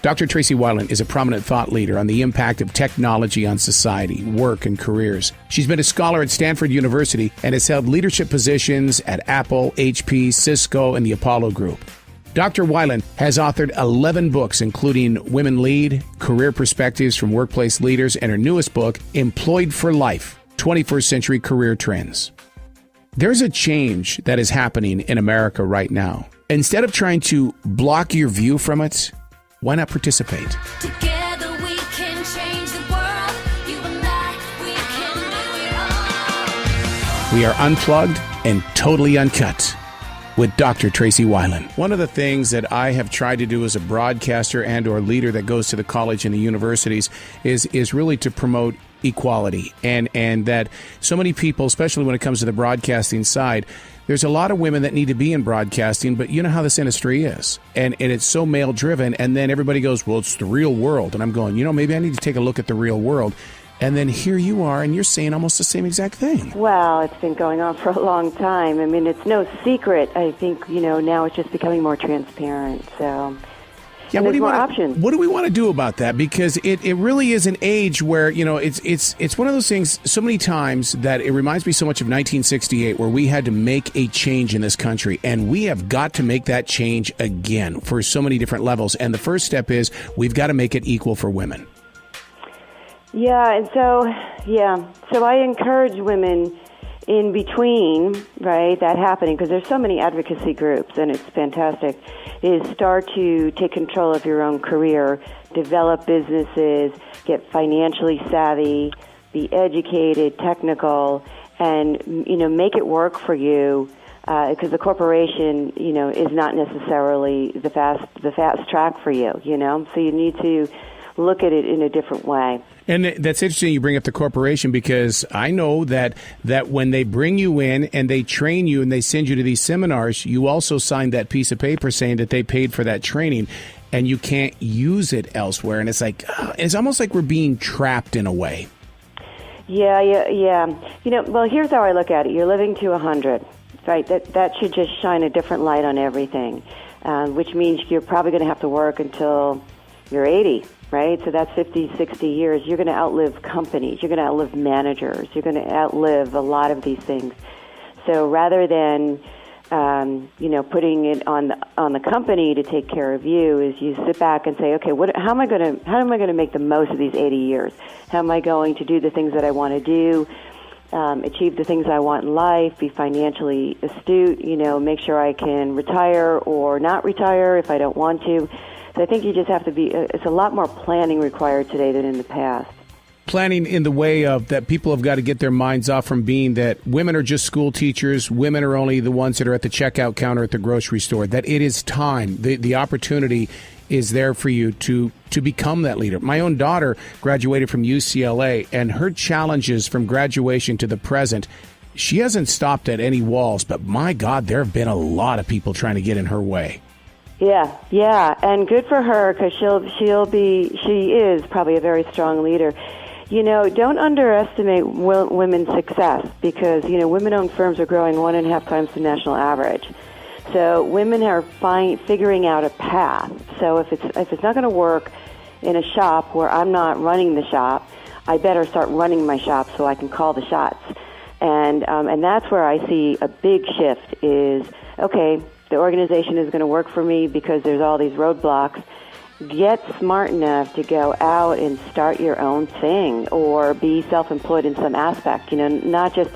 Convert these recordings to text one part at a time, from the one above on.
Dr. Tracey Wilen is a prominent thought leader on the impact of technology on society, work, and careers. She's been a scholar at Stanford University and has held leadership positions at Apple, HP, Cisco, and the Apollo Group. Dr. Wilen has authored 11 books, including Women Lead, Career Perspectives from Workplace Leaders, and her newest book, Employed for Life, 21st Century Career Trends. There's a change that is happening in America right now. Instead of trying to block your view from it, why not participate? Together we can change the world. You and I, we can do it all. We are unplugged and totally uncut with Dr. Tracey Wilen. One of the things that I have tried to do as a broadcaster and or leader that goes to the college and the universities is really to promote equality. And that so many people, especially when it comes to the broadcasting side, there's a lot of women that need to be in broadcasting, but you know how this industry is. And it's so male-driven, and then everybody goes, well, it's the real world. And I'm going, maybe I need to take a look at the real world. And then here you are, and you're saying almost the same exact thing. Well, it's been going on for a long time. I mean, it's no secret. I think, now it's just becoming more transparent. So, yeah, there's more options. What do we want to do about that? Because it really is an age where, it's one of those things so many times that it reminds me so much of 1968, where we had to make a change in this country. And we have got to make that change again for so many different levels. And the first step is we've got to make it equal for women. Yeah, and so I encourage women in between, right, that happening, because there's so many advocacy groups, and it's fantastic, is start to take control of your own career, develop businesses, get financially savvy, be educated, technical, and, make it work for you, because the corporation, is not necessarily the fast track for you, so you need to look at it in a different way. And that's interesting you bring up the corporation, because I know that when they bring you in and they train you and they send you to these seminars, you also sign that piece of paper saying that they paid for that training and you can't use it elsewhere. And it's like, it's almost like we're being trapped in a way. Yeah. Well, here's how I look at it. You're living to 100, right? That should just shine a different light on everything, which means you're probably going to have to work until you're 80. Right? So that's 50, 60 years. You're going to outlive companies. You're going to outlive managers. You're going to outlive a lot of these things. So rather than, putting it on the company to take care of you, is you sit back and say, okay, how am I going to make the most of these 80 years? How am I going to do the things that I want to do, achieve the things I want in life, be financially astute, make sure I can retire or not retire if I don't want to. So I think you just have to it's a lot more planning required today than in the past. Planning in the way of that people have got to get their minds off from being that women are just school teachers, women are only the ones that are at the checkout counter at the grocery store, that it is time. The opportunity is there for you to become that leader. My own daughter graduated from UCLA, and her challenges from graduation to the present, she hasn't stopped at any walls, but my God, there have been a lot of people trying to get in her way. Yeah, and good for her, because she is probably a very strong leader. Don't underestimate women's success, because women-owned firms are growing 1.5 times the national average. So women are figuring out a path. So if it's not going to work in a shop where I'm not running the shop, I better start running my shop so I can call the shots. And that's where I see a big shift is, okay, the organization is going to work for me because there's all these roadblocks. Get smart enough to go out and start your own thing or be self-employed in some aspect. Not just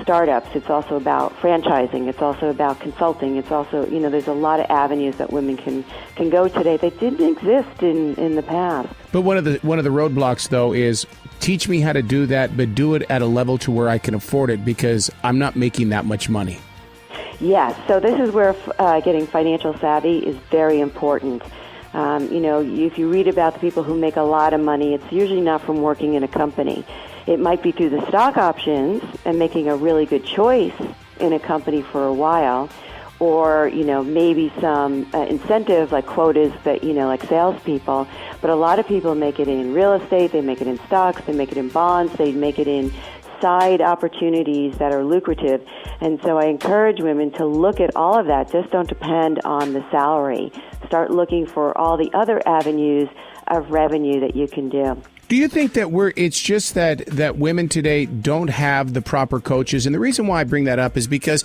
startups. It's also about franchising. It's also about consulting. It's also, there's a lot of avenues that women can go today that didn't exist in the past. But one of the roadblocks, though, is teach me how to do that, but do it at a level to where I can afford it, because I'm not making that much money. Yes, so this is where getting financial savvy is very important. If you read about the people who make a lot of money, it's usually not from working in a company. It might be through the stock options and making a really good choice in a company for a while, or, maybe some incentive like quotas that, like salespeople. But a lot of people make it in real estate, they make it in stocks, they make it in bonds, they make it in side opportunities that are lucrative. And so I encourage women to look at all of that. Just don't depend on the salary. start looking for all the other avenues of revenue that you can do. Do you think that it's just that women today don't have the proper coaches? And the reason why I bring that up is because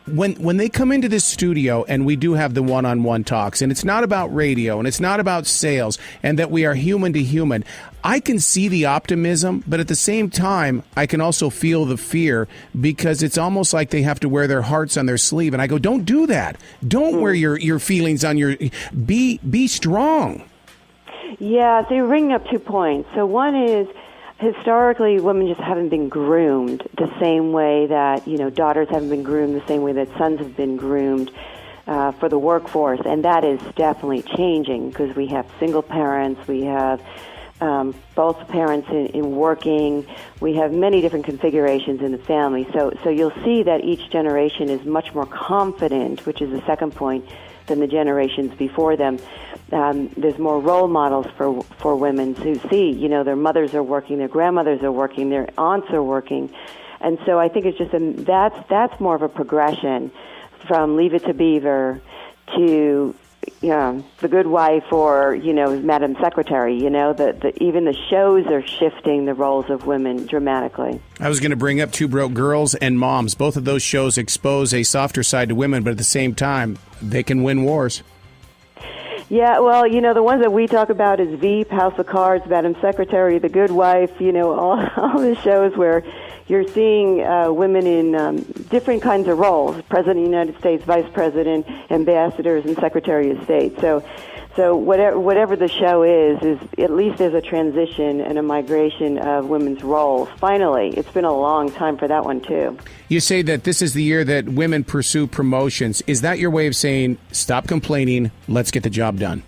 when they come into this studio and we do have the one-on-one talks, and it's not about radio and it's not about sales, and that we are human to human, I can see the optimism, but at the same time, I can also feel the fear, because it's almost like they have to wear their hearts on their sleeve. And I go, don't do that. Don't wear your feelings on your... Be strong. Yeah, so you're bringing up 2 points. So one is, historically, women just haven't been groomed the same way that, daughters haven't been groomed the same way that sons have been groomed for the workforce. And that is definitely changing, because we have single parents, we have both parents in working, we have many different configurations in the family. So you'll see that each generation is much more confident, which is the second point, than the generations before them. There's more role models for women who see, their mothers are working, their grandmothers are working, their aunts are working. And so I think it's just that's more of a progression from Leave It to Beaver to The Good Wife, or Madam Secretary. Even the shows are shifting the roles of women dramatically. I was going to bring up Two Broke Girls and Moms. Both of those shows expose a softer side to women, but at the same time, they can win wars. Yeah, well, the ones that we talk about is Veep, House of Cards, Madam Secretary, The Good Wife, all the shows where you're seeing women in different kinds of roles: President of the United States, Vice President, ambassadors, and Secretary of State. So whatever the show is at least there's a transition and a migration of women's roles. Finally, it's been a long time for that one, too. You say that this is the year that women pursue promotions. Is that your way of saying, stop complaining, let's get the job done?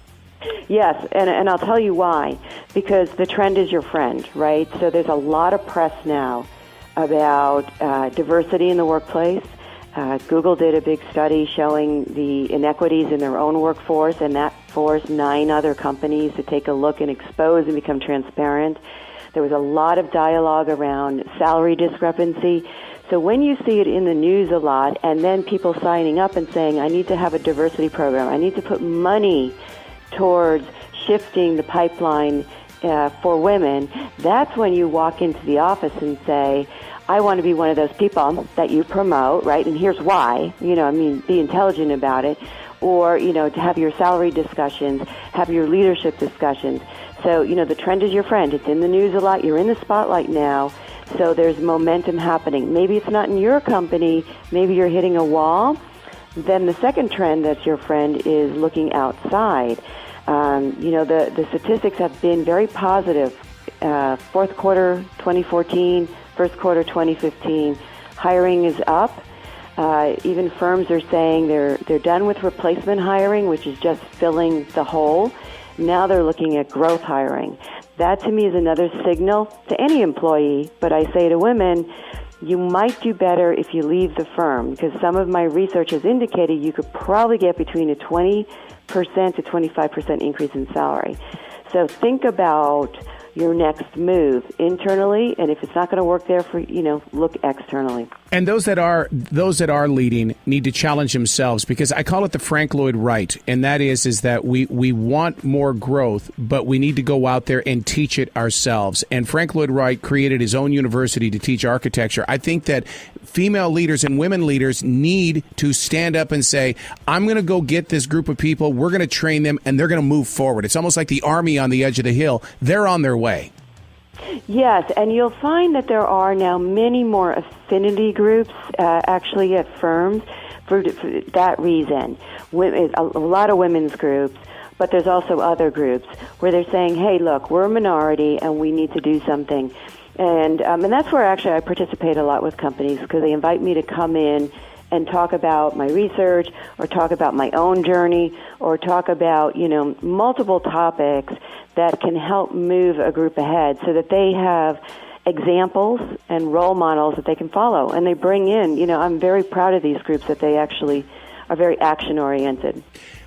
Yes, and I'll tell you why. Because the trend is your friend, right? So there's a lot of press now about diversity in the workplace. Google did a big study showing the inequities in their own workforce, and that forced 9 other companies to take a look and expose and become transparent. There was a lot of dialogue around salary discrepancy. So when you see it in the news a lot, and then people signing up and saying, I need to have a diversity program, I need to put money towards shifting the pipeline for women, that's when you walk into the office and say, I want to be one of those people that you promote, right? And here's why. Be intelligent about it. Or, to have your salary discussions, have your leadership discussions. So, the trend is your friend. It's in the news a lot. You're in the spotlight now. So there's momentum happening. Maybe it's not in your company. Maybe you're hitting a wall. Then the second trend that's your friend is looking outside. The statistics have been very positive. Fourth quarter 2014, first quarter 2015, hiring is up. Even firms are saying they're done with replacement hiring, which is just filling the hole. Now they're looking at growth hiring. That to me is another signal to any employee, but I say to women, you might do better if you leave the firm, because some of my research has indicated you could probably get between a 20% to 25% increase in salary. So think about your next move internally, and if it's not going to work there for look externally. And those that are leading need to challenge themselves, because I call it the Frank Lloyd Wright, and that is that we want more growth, but we need to go out there and teach it ourselves. And Frank Lloyd Wright created his own university to teach architecture. I think that female leaders and women leaders need to stand up and say, I'm going to go get this group of people, we're going to train them, and they're going to move forward. It's almost like the army on the edge of the hill. They're on their way. Yes, and you'll find that there are now many more affinity groups actually at firms for that reason. A lot of women's groups, but there's also other groups where they're saying, hey, look, we're a minority and we need to do something. And that's where actually I participate a lot with companies, because they invite me to come in and talk about my research or talk about my own journey or talk about, multiple topics that can help move a group ahead so that they have examples and role models that they can follow. And they bring in, I'm very proud of these groups that they actually are very action-oriented.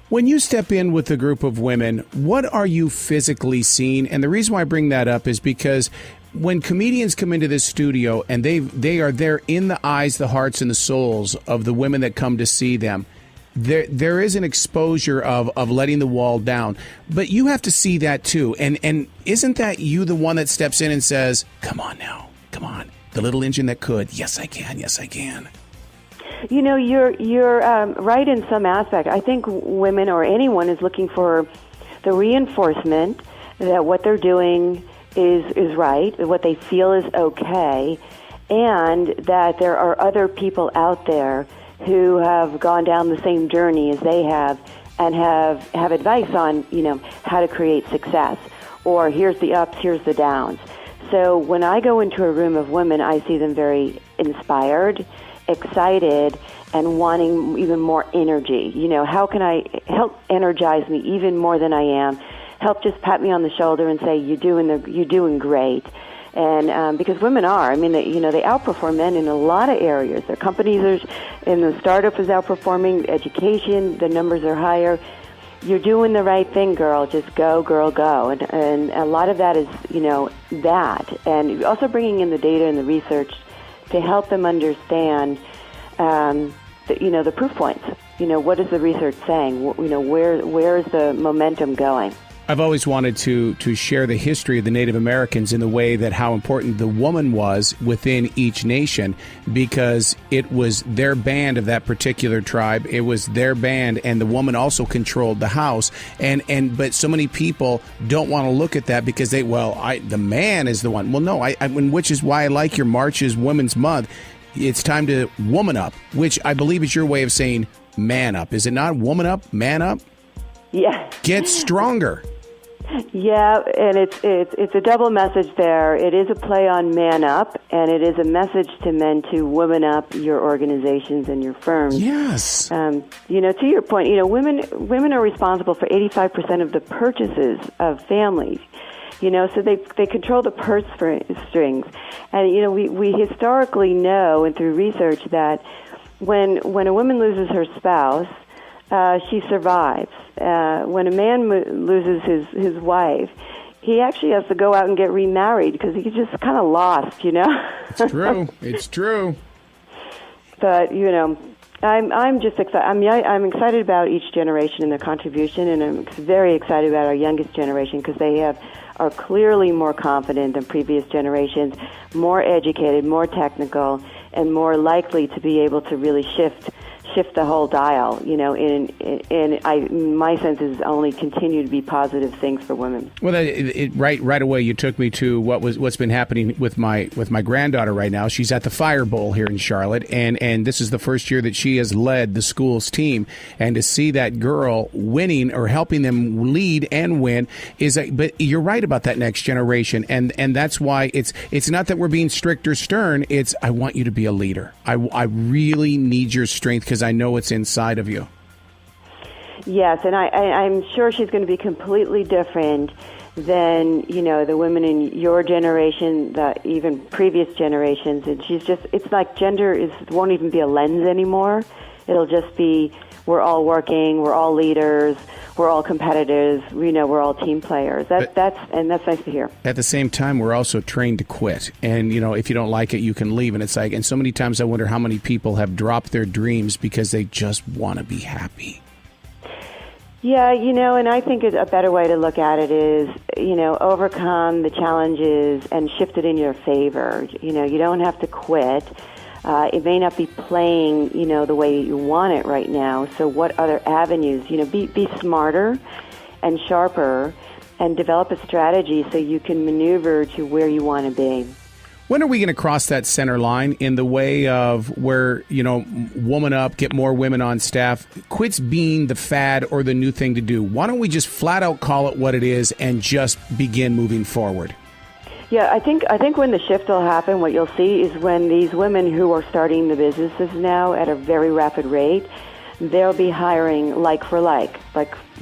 When you step in with a group of women, what are you physically seeing? And the reason why I bring that up is because when comedians come into this studio and they are there in the eyes, the hearts, and the souls of the women that come to see them, there is an exposure of letting the wall down. But you have to see that too. And isn't that you the one that steps in and says, come on now, come on, the little engine that could, yes I can, yes I can. You're right in some aspect. I think women or anyone is looking for the reinforcement that what they're doing is right, what they feel is okay, and that there are other people out there who have gone down the same journey as they have and have advice on, how to create success, or here's the ups, here's the downs. So when I go into a room of women, I see them very inspired, excited, and wanting even more energy. How can I help energize me even more than I am? Help just pat me on the shoulder and say, you're doing great. And because women are, they outperform men in a lot of areas. Their companies in the startup is outperforming, education, the numbers are higher. You're doing the right thing, girl. Just go, girl, go. And a lot of that is, that. And also bringing in the data and the research to help them understand, the proof points. What is the research saying? Where is the momentum going? I've always wanted to share the history of the Native Americans in the way that how important the woman was within each nation, because it was their band of that particular tribe. It was their band, and the woman also controlled the house. But so many people don't want to look at that because the man is the one. Well, no, which is why I like your March is Women's Month. It's time to woman up, which I believe is your way of saying man up. Is it not? Woman up, man up? Yeah. Get stronger. Yeah, and it's a double message there. It is a play on man up, and it is a message to men to woman up your organizations and your firms. Yes. To your point, women are responsible for 85% of the purchases of families. So they control the purse strings. And, we historically know, and through research, that when a woman loses her spouse, she survives. When a man loses his wife, he actually has to go out and get remarried because he's just kind of lost, It's true. It's true. But, I'm just excited. I'm excited about each generation and their contribution, and I'm very excited about our youngest generation because they are clearly more confident than previous generations, more educated, more technical, and more likely to be able to really shift the whole dial, my sense is only continue to be positive things for women. Well, right away you took me to what's been happening with my granddaughter right now. She's at the Fire Bowl here in Charlotte, and this is the first year that she has led the school's team, and to see that girl winning or helping them lead and win but you're right about that next generation, and that's why it's not that we're being strict or stern. It's I want you to be a leader. I really need your strength because I know it's inside of you. Yes, and I'm sure she's going to be completely different than, the women in your generation, even previous generations. And it's like gender won't even be a lens anymore. It'll just be, we're all working, we're all leaders, we're all competitors, we're all team players. That's nice to hear. At the same time, we're also trained to quit. And, if you don't like it, you can leave. And it's like, and so many times I wonder how many people have dropped their dreams because they just want to be happy. Yeah, and I think a better way to look at it is, overcome the challenges and shift it in your favor. You don't have to quit. It may not be playing, the way you want it right now. So what other avenues? Be smarter and sharper and develop a strategy so you can maneuver to where you want to be. When are we going to cross that center line in the way of where, woman up, get more women on staff, quits being the fad or the new thing to do? Why don't we just flat out call it what it is and just begin moving forward? Yeah, I think when the shift will happen, what you'll see is when these women who are starting the businesses now at a very rapid rate, they'll be hiring like for like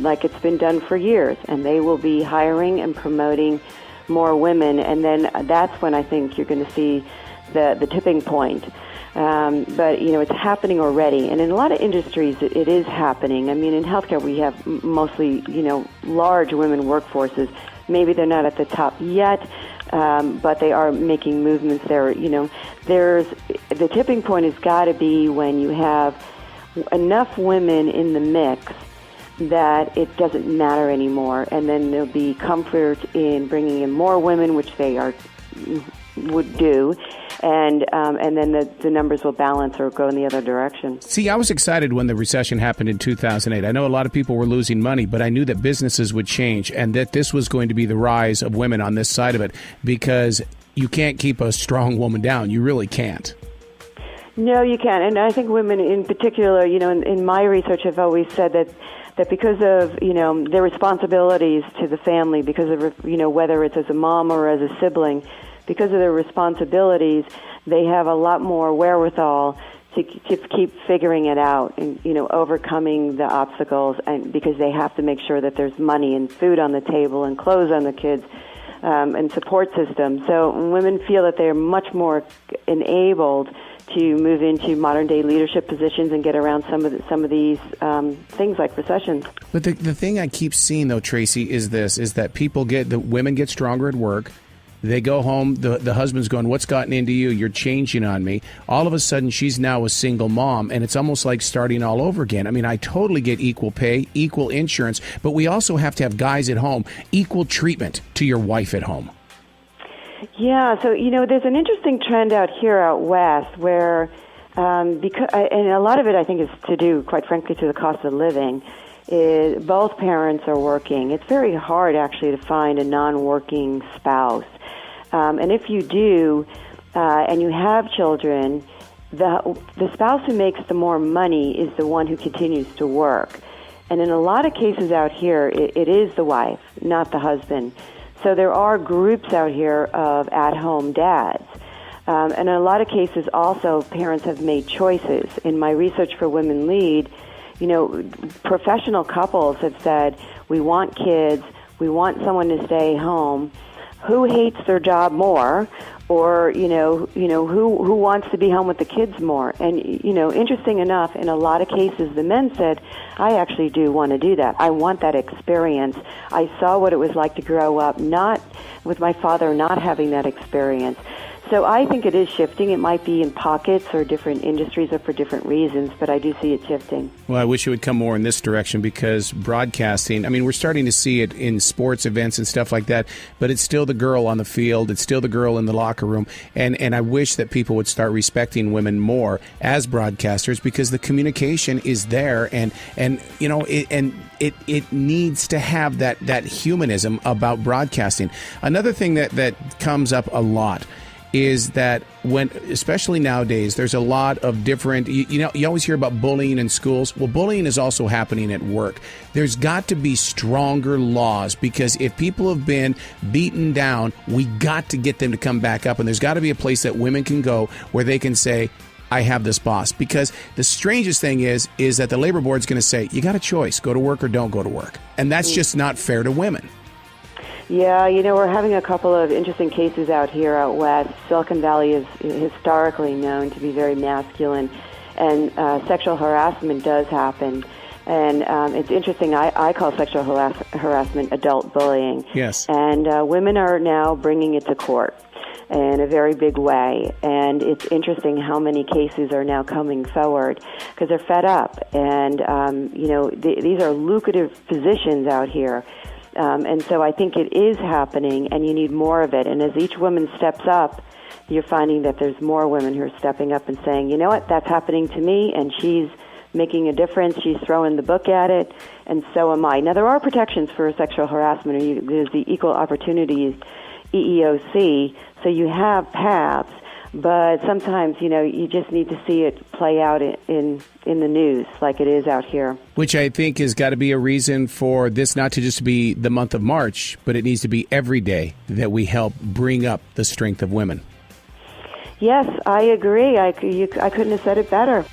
it's been done for years, and they will be hiring and promoting more women, and then that's when I think you're going to see the tipping point. But, it's happening already, and in a lot of industries it is happening. I mean, in healthcare we have mostly, large women workforces. Maybe they're not at the top yet, but they are making movements there. There's the tipping point has got to be when you have enough women in the mix that it doesn't matter anymore, and then there'll be comfort in bringing in more women, which they would do, and then the numbers will balance or go in the other direction. See, I was excited when the recession happened in 2008. I know a lot of people were losing money, but I knew that businesses would change and that this was going to be the rise of women on this side of it, because you can't keep a strong woman down. You really can't. No, you can't. And I think women in particular, in my research, have always said that because of, their responsibilities to the family, because of, whether it's as a mom or as a sibling, because of their responsibilities, they have a lot more wherewithal to keep figuring it out and, overcoming the obstacles, and because they have to make sure that there's money and food on the table and clothes on the kids and support systems. So women feel that they're much more enabled to move into modern-day leadership positions and get around some of these things like recessions. But the thing I keep seeing, though, Tracey, is that the women get stronger at work. They go home, the husband's going, what's gotten into you? You're changing on me. All of a sudden, she's now a single mom, and it's almost like starting all over again. I mean, I totally get equal pay, equal insurance, but we also have to have guys at home, equal treatment to your wife at home. Yeah, so, there's an interesting trend out west where, and a lot of it, I think, is to do, quite frankly, to the cost of living, is both parents are working. It's very hard, actually, to find a non-working spouse. And if you do, and you have children, the spouse who makes the more money is the one who continues to work. And in a lot of cases out here, it is the wife, not the husband. So there are groups out here of at-home dads. And in a lot of cases, also, parents have made choices. In my research for Women Lead, professional couples have said, we want kids, we want someone to stay home. Who hates their job more? Or, who wants to be home with the kids more? And, interesting enough, in a lot of cases, the men said, I actually do want to do that. I want that experience. I saw what it was like to grow up, not with my father not having that experience. So I think it is shifting. It might be in pockets or different industries or for different reasons, but I do see it shifting. Well, I wish it would come more in this direction, because broadcasting, I mean, we're starting to see it in sports events and stuff like that, but it's still the girl on the field. It's still the girl in the locker room. And I wish that people would start respecting women more as broadcasters, because the communication is there, and it needs to have that humanism about broadcasting. Another thing that comes up a lot is that especially nowadays, there's a lot of different, you always hear about bullying in schools. Well, bullying is also happening at work. There's got to be stronger laws, because if people have been beaten down, we got to get them to come back up. And there's got to be a place that women can go where they can say, I have this boss. Because the strangest thing is that the labor board's going to say, you got a choice, go to work or don't go to work. And that's just not fair to women. Yeah, we're having a couple of interesting cases out west. Silicon Valley is historically known to be very masculine, and sexual harassment does happen. And it's interesting, I call sexual harassment adult bullying. Yes. And women are now bringing it to court in a very big way. And it's interesting how many cases are now coming forward, because they're fed up. And, these are lucrative positions out here. And so I think it is happening, and you need more of it. And as each woman steps up, you're finding that there's more women who are stepping up and saying, you know what, that's happening to me, and she's making a difference. She's throwing the book at it, and so am I. Now, there are protections for sexual harassment. There's the Equal Opportunities EEOC, so you have paths. But sometimes, you just need to see it play out in the news like it is out here. Which I think has got to be a reason for this not to just be the month of March, but it needs to be every day that we help bring up the strength of women. Yes, I agree. I couldn't have said it better.